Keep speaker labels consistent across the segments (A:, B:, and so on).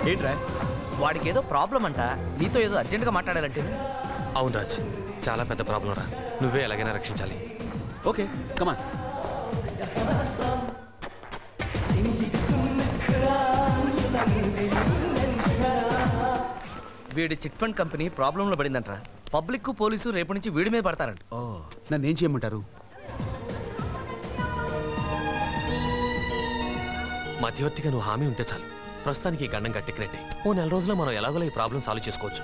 A: ఏంట్రా వాడికి ఏదో ప్రాబ్లం అంట, నీతో ఏదో అర్జెంట్గా మాట్లాడాలంటే.
B: అవును రాజ్, చాలా పెద్ద ప్రాబ్లం రా, నువ్వే ఎలాగైనా రక్షించాలి.
C: Okay come on.
A: వీడి చిట్ ఫండ్ కంపెనీ ప్రాబ్లంలో పడిందంట. పబ్లిక్ పోలీసు రేపు నుంచి వీడి మీద పడతారంట.
C: నన్ను ఏం చేయమంటారు?
B: మధ్యవర్తిగా నువ్వు హామీ ఉంటే చాలు. ప్రస్తుతానికి గండం గట్టెక్కినట్టే. ఓ నెల రోజుల్లో మనం ఎలాగోలా ఈ ప్రాబ్లం సాల్వ్ చేసుకోవచ్చు.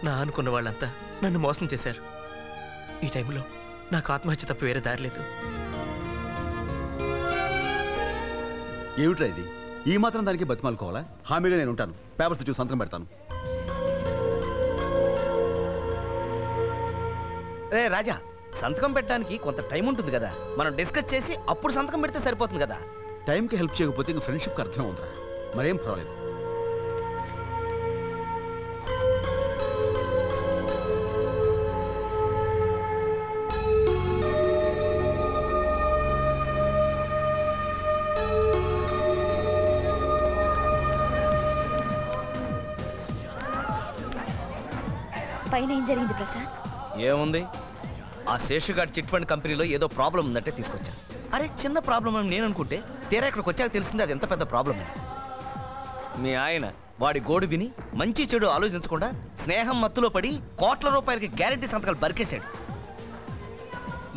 A: నా అనుకున్న వాళ్ళంతా నన్ను మోసం చేశారు. ఈ టైంలో నాకు ఆత్మహత్య తప్ప వేరే దారి లేదు.
C: ఏమిట్రా ఇది? ఈ మాత్రం దానికి బతిమాలుకోవాలా? హామీగా నేను ఉంటాను. పేపర్స్ చూసి సంతకం పెడతాను.
A: రే రాజా, సంతకం పెట్టడానికి కొంత టైం ఉంటుంది కదా, మనం డిస్కస్ చేసి అప్పుడు సంతకం పెడితే సరిపోతుంది కదా.
C: టైంకి హెల్ప్ చేయకపోతే ఇంక ఫ్రెండ్షిప్కి అర్థం ఉందిరా. మరేం పర్వాలేదు.
D: పైన ఏం జరిగింది ప్రసాద్?
A: ఏముంది, ఆ శేషుగాడి చిట్ ఫండ్ కంపెనీలో ఏదో ప్రాబ్లం ఉందంటే తీసుకొచ్చాను. అరే చిన్న ప్రాబ్లం అని నేను అనుకుంటే తీరా ఇక్కడికి వచ్చాక తెలిసింది అది ఎంత పెద్ద ప్రాబ్లం అని. మీ ఆయన వాడి గోడు విని మంచి చెడు ఆలోచించకుండా స్నేహం మత్తులో పడి కోట్ల రూపాయలకి గ్యారెంటీ సంతకాలు బరికేశాడు.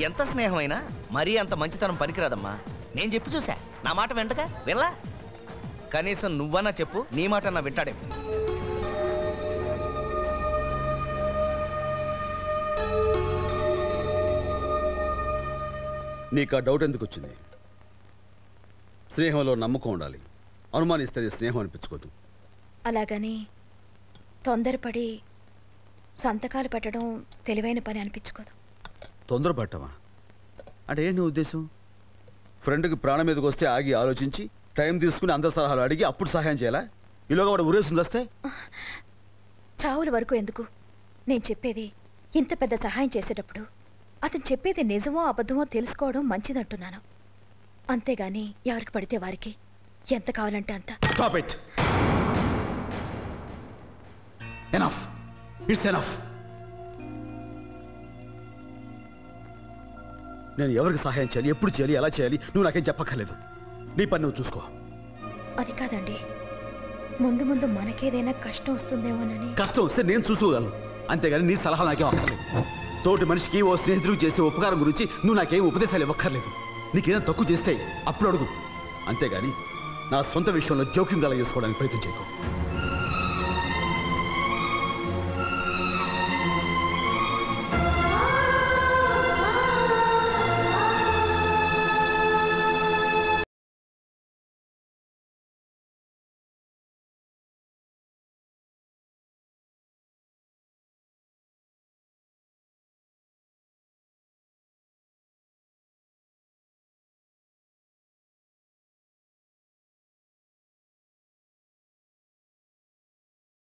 A: ఎంత స్నేహమైనా మరీ అంత మంచితనం పనికిరాదమ్మా. నేను చెప్పి చూసా, నా మాట వెంటగా వెళ్ళా. కనీసం నువ్వన్నా చెప్పు, నీ మాట నా వింటాడే.
C: నీకు ఆ డౌట్ ఎందుకు వచ్చింది? స్నేహంలో నమ్మకం ఉండాలి. అనుమానిస్తే అది స్నేహం అనిపించుకోదు.
D: అలాగని తొందరపడి సంతకాలు పెట్టడం తెలివైన పని అనిపించుకోదు.
C: తొందరపడటమా అంటే ఏంటి నీ ఉద్దేశం? ఫ్రెండ్కి ప్రాణం మీదకి వస్తే ఆగి ఆలోచించి టైం తీసుకుని అందరి సలహాలు అడిగి అప్పుడు సహాయం చేయాలా? ఈలోగా వాడు ఉరేసింది వస్తే
D: చావుల వరకు ఎందుకు? నేను చెప్పేది, ఇంత పెద్ద సహాయం చేసేటప్పుడు అతను చెప్పేది నిజమో అబద్ధమో తెలుసుకోవడం మంచిదంటున్నాను. అంతేగాని ఎవరికి పడితే వారికి ఎంత కావాలంటే అంత.
C: Stop it. Enough. It's enough. నేను ఎవరికి సహాయం చేయాలి, ఎప్పుడు చేయాలి, ఎలా చేయాలి నువ్వు నాకేం చెప్పక్కర్లేదు. నీ పని నువ్వు చూసుకో.
D: అది కాదండి, ముందు ముందు మనకేదైనా కష్టం వస్తుందేమోనని.
C: కష్టం వస్తే నేను చూసుకోగలను, అంతేగాని నీ సలహా నాకేం అక్కర్లేదు. తోటి మనిషికి ఓ స్నేహితుడికి చేసే ఉపకారం గురించి నువ్వు నాకేం ఉపదేశాలు ఇవ్వక్కర్లేదు. నీకేదైనా తక్కువ చేస్తే అప్పుడు అడుగు, అంతేగాని నా సొంత విషయంలో జోక్యం గల చేసుకోవడానికి ప్రయత్నం చేయకు.